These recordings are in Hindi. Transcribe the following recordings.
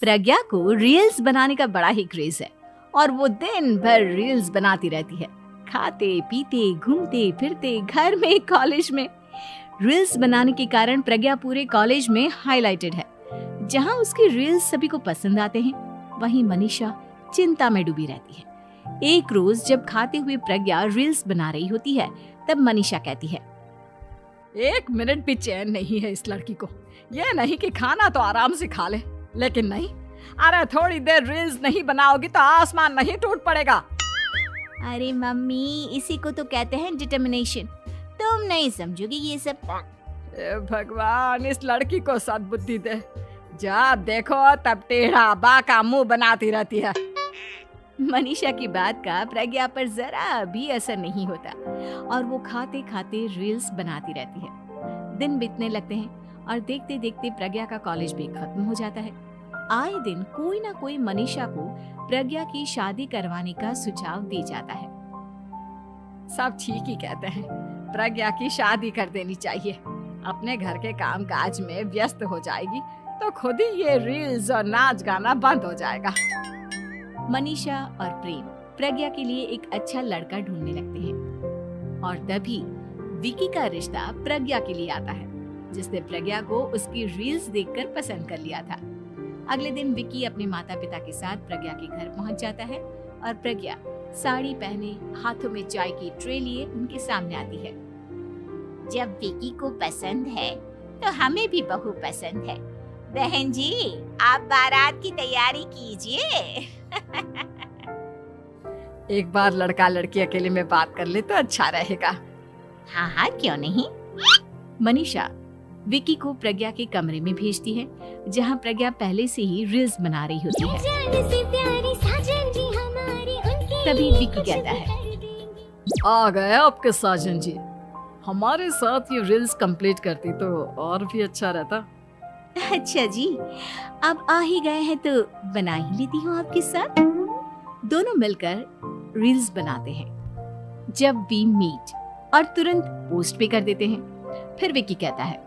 प्रज्ञा को रील्स बनाने का बड़ा ही क्रेज है और वो दिन भर रील्स बनाती रहती है। खाते पीते घूमते फिरते घर में कॉलेज में रील्स बनाने के कारण प्रज्ञा पूरे कॉलेज में हाईलाइटेड है। जहां उसकी रील्स सभी को पसंद आते हैं, वहीं मनीषा चिंता में डूबी रहती है। एक रोज जब खाते हुए प्रज्ञा रील्स बना रही होती है, तब मनीषा कहती है, 1 मिनट भी चैन नहीं है इस लड़की को। ये नहीं कि खाना तो आराम से खा ले, लेकिन नहीं, अरे थोड़ी देर रील्स नहीं बनाओगी तो आसमान नहीं टूट पड़ेगा। अरे मम्मी, इसी को तो कहते हैं डिटर्मिनेशन। तुम नहीं समझोगी ये सब। भगवान, इस लड़की को सद्बुद्धि दे। जब देखो तब टेढ़ा बाका मुंह बनाती रहती है। मनीषा की बात का प्रज्ञा पर जरा भी असर नहीं होता और वो खाते खाते रील्स बनाती रहती है। दिन बीतने लगते हैं और देखते देखते प्रज्ञा का कॉलेज भी खत्म हो जाता है। आए दिन कोई ना कोई मनीषा को प्रज्ञा की शादी करवाने का सुझाव दे जाता है। सब ठीक ही कहते हैं, प्रज्ञा की शादी कर देनी चाहिए। अपने घर के काम काज में व्यस्त हो जाएगी तो खुद ही ये रील्स और नाच गाना बंद हो जाएगा। मनीषा और प्रेम प्रज्ञा के लिए एक अच्छा लड़का ढूंढने लगते हैं और तभी विकी का रिश्ता प्रज्ञा के लिए आता है, जिसने प्रज्ञा को उसकी रील्स देखकर पसंद कर लिया था। अगले दिन विकी अपने माता पिता के साथ प्रज्ञा के घर पहुंच जाता है और प्रज्ञा साड़ी पहने हाथों में चाय की ट्रे लिए उनके सामने आती है। जब विकी को पसंद है तो हमें भी बहू पसंद है। बहन जी, आप बारात की तैयारी कीजिए। एक बार लड़का लड़की अकेले में बात कर ले तो अच्छा रहेगा। हाँ हाँ, क्यों नहीं। मनीषा विकी को प्रज्ञा के कमरे में भेजती है, जहां प्रज्ञा पहले से ही रील्स बना रही होती है। तभी विकी कहता है, आ गए आपके साजन जी। हमारे साथ ये रील्स कंप्लीट करती तो और भी अच्छा रहता। अच्छा जी, अब आ ही गए हैं तो बना ही लेती हूँ आपके साथ। दोनों मिलकर रील्स बनाते हैं। जब वी मीट और तुरंत पोस्ट भी कर देते हैं। फिर विकी कहता है,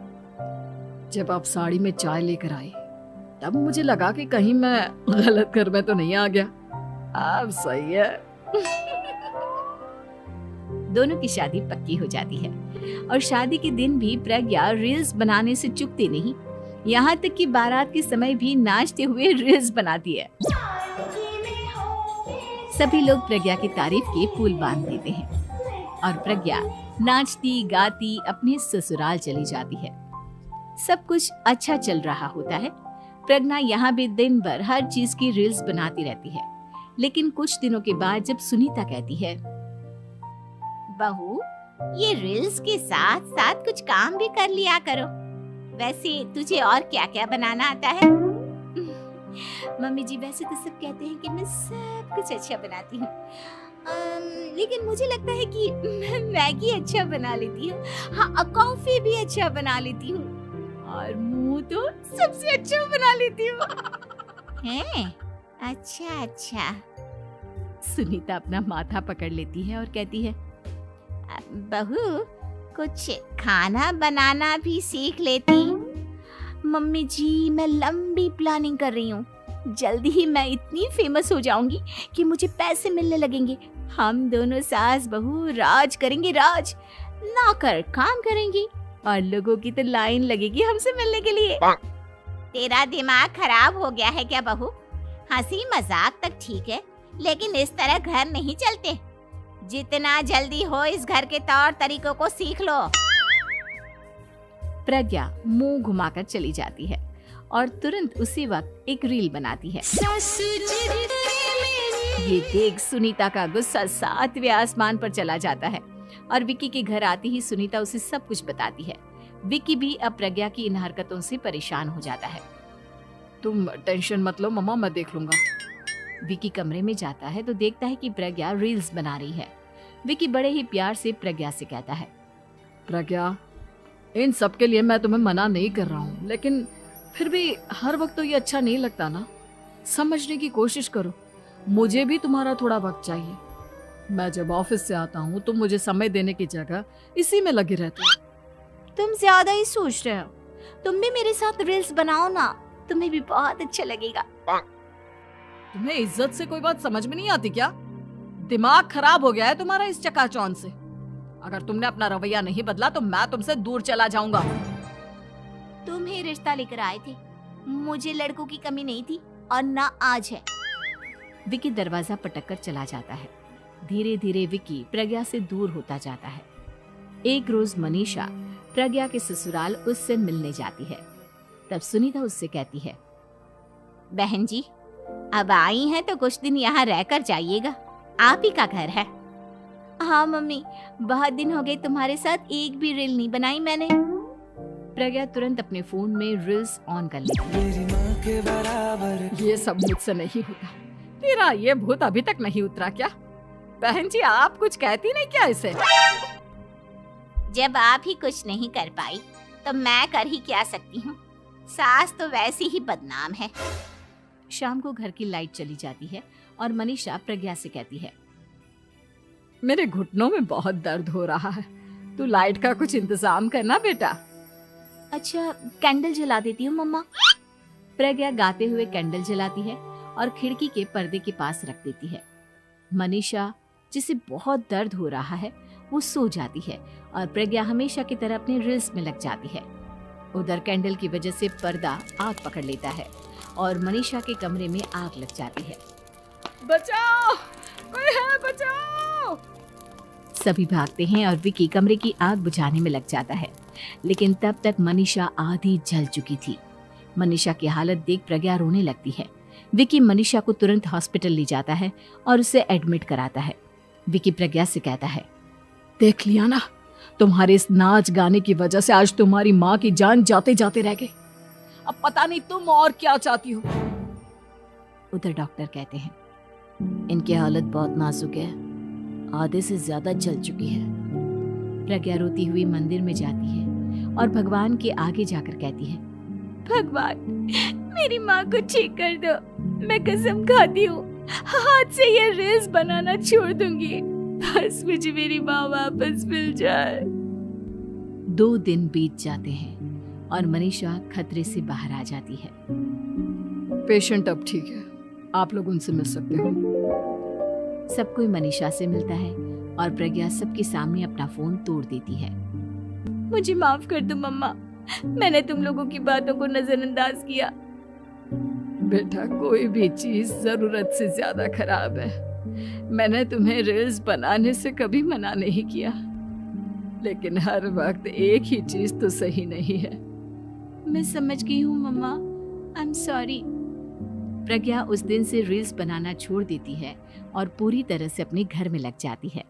जब आप साड़ी में चाय लेकर आए तब मुझे लगा कि कहीं मैं गलत घर में तो नहीं आ गया। अब सही है। दोनों की शादी पक्की हो जाती है और शादी के दिन भी प्रज्ञा रील्स बनाने से चूकती नहीं। यहाँ तक कि बारात के समय भी नाचते हुए रील्स बनाती है। सभी लोग प्रज्ञा की तारीफ के पुल बांध देते हैं और प्रज्ञा नाचती गाती अपने ससुराल चली जाती है। सब कुछ अच्छा चल रहा होता है। प्रज्ञा यहाँ भी दिन भर हर चीज की रील्स बनाती रहती है। लेकिन कुछ दिनों के बाद जब सुनीता कहती है, बहू, ये रील्स के साथ साथ कुछ काम भी कर लिया करो। वैसे तुझे और क्या क्या बनाना आता है? मम्मी जी, वैसे तो सब कहते हैं कि मैं सब कुछ अच्छा बनाती हूँ, लेकिन मुझे लगता है कि मैं मैगी अच्छा बना लेती हूँ। हाँ, कॉफी भी अच्छा बना लेती हूँ और मुंह तो सबसे अच्छा बना लेती हूँ। हैं? अच्छा अच्छा। सुनीता अपना माथा पकड़ लेती है और कहती है, बहू, कुछ खाना बनाना भी सीख लेती। मम्मी जी, मैं लंबी प्लानिंग कर रही हूँ। जल्दी ही मैं इतनी फेमस हो जाऊंगी कि मुझे पैसे मिलने लगेंगे। हम दोनों सास बहू राज करेंगे, राज। नौकर काम करेंगी और लोगों की तो लाइन लगेगी हमसे मिलने के लिए। तेरा दिमाग खराब हो गया है क्या बहू? हंसी मजाक तक ठीक है, लेकिन इस तरह घर नहीं चलते। जितना जल्दी हो इस घर के तौर तरीकों को सीख लो। प्रज्ञा मुंह घुमाकर चली जाती है और तुरंत उसी वक्त एक रील बनाती है। ये देख सुनीता का गुस्सा 7वें आसमान पर चला जाता है और विकी के घर आती ही सुनीता उसे सब कुछ बताती है। विकी भी अब प्रज्ञा की इन हरकतों से परेशान हो जाता है। तुम टेंशन मत लो मम्मा, मैं देख लूंगा। विकी कमरे में जाता है तो देखता है कि प्रज्ञा रील्स बना रही है। विकी बड़े ही प्यार से प्रज्ञा से कहता है, प्रज्ञा, इन सब के लिए मैं तुम्हें मना नहीं कर रहा हूँ, लेकिन फिर भी हर वक्त तो ये अच्छा नहीं लगता ना। समझने की कोशिश करो, मुझे भी तुम्हारा थोड़ा वक्त चाहिए। मैं जब ऑफिस से आता हूँ तो मुझे समय देने की जगह इसी में लगे रहते हो। तुम ज्यादा ही सोच रहे हो। तुम भी मेरे साथ रील्स बनाओ ना, तुम्हें भी बहुत अच्छा लगेगा। तुम्हें इज्जत से कोई बात समझ में नहीं आती क्या? दिमाग खराब हो गया है तुम्हारा इस चकाचौंध से। अगर तुमने अपना रवैया नहीं बदला तो मैं तुमसे दूर चला जाऊंगा। तुम ही रिश्ता लेकर आए थे, मुझे लड़कों की कमी नहीं थी और ना आज है। विकी दरवाजा पटककर चला जाता है। धीरे धीरे विकी प्रज्ञा से दूर होता जाता है। एक रोज मनीषा प्रज्ञा के ससुराल उससे मिलने जाती है। तब सुनीता उससे कहती है, बहन जी, अब आई हैं तो कुछ दिन यहाँ रहकर जाइएगा, आप ही का घर है। हाँ मम्मी, बहुत दिन हो गए तुम्हारे साथ एक भी रील नहीं बनाई मैंने। प्रज्ञा तुरंत अपने फोन में रील्स ऑन कर लेती है। ये सब मुझसे नहीं होता। तेरा ये भूत अभी तक नहीं उतरा क्या? बहन जी, आप कुछ कहती नहीं क्या इसे? जब आप ही कुछ नहीं कर पाई तो मैं कर ही क्या सकती हूँ। सास तो वैसी ही बदनाम है। शाम को घर की लाइट चली जाती है और मनीषा प्रज्ञा से कहती है, मेरे घुटनों में बहुत दर्द हो रहा है, तू लाइट का कुछ इंतजाम करना बेटा। अच्छा, कैंडल जला देती हूँ मम्मा। प्रज्ञा गाते हुए कैंडल जलाती है और खिड़की के पर्दे के पास रख देती है। मनीषा, जिसे बहुत दर्द हो रहा है, वो सो जाती है और प्रज्ञा हमेशा की तरह अपने रील्स में लग जाती है। उधर कैंडल की वजह से पर्दा आग पकड़ लेता है और मनीषा के कमरे में आग लग जाती है। बचाओ, कोई है, बचाओ। सभी भागते हैं और विकी कमरे की आग बुझाने में लग जाता है, लेकिन तब तक मनीषा आधी जल चुकी थी। मनीषा की हालत देख प्रज्ञा रोने लगती है। विकी मनीषा को तुरंत हॉस्पिटल ले जाता है और उसे एडमिट कराता है। विकी प्रज्ञा से कहता है, देख लिया ना, तुम्हारे इस नाच गाने की वजह से आज तुम्हारी माँ की जान जाते जाते रह गई। अब पता नहीं तुम और क्या चाहती हो। उधर डॉक्टर कहते हैं, इनकी हालत बहुत नाजुक है, आधे से ज्यादा जल चुकी है। प्रज्ञा रोती हुई मंदिर में जाती है और भगवान के आगे जाकर कहती है, भगवान, मेरी माँ को ठीक कर दो। मैं कसम खाती हूँ हाथ से ये रील्स बनाना छोड़ दूंगी, बस मुझे मेरी माँ वापस मिल जाए। 2 दिन बीत जाते हैं और मनीषा खतरे से बाहर आ जाती है। पेशेंट अब ठीक है, आप लोग उनसे मिल सकते हो। सब कोई मनीषा से मिलता है और प्रज्ञा सबके सामने अपना फोन तोड़ देती है। मुझे माफ कर दो मम्मा, मैंने तुम लोगों की बातों को नजरअंदाज किया। बेटा, कोई भी चीज जरूरत से ज्यादा खराब है। मैंने तुम्हें रील्स बनाने से कभी मना नहीं किया, लेकिन हर वक्त एक ही चीज तो सही नहीं है। मैं समझ गई हूँ मम्मा, आई एम सॉरी। प्रज्ञा उस दिन से रील्स बनाना छोड़ देती है और पूरी तरह से अपने घर में लग जाती है।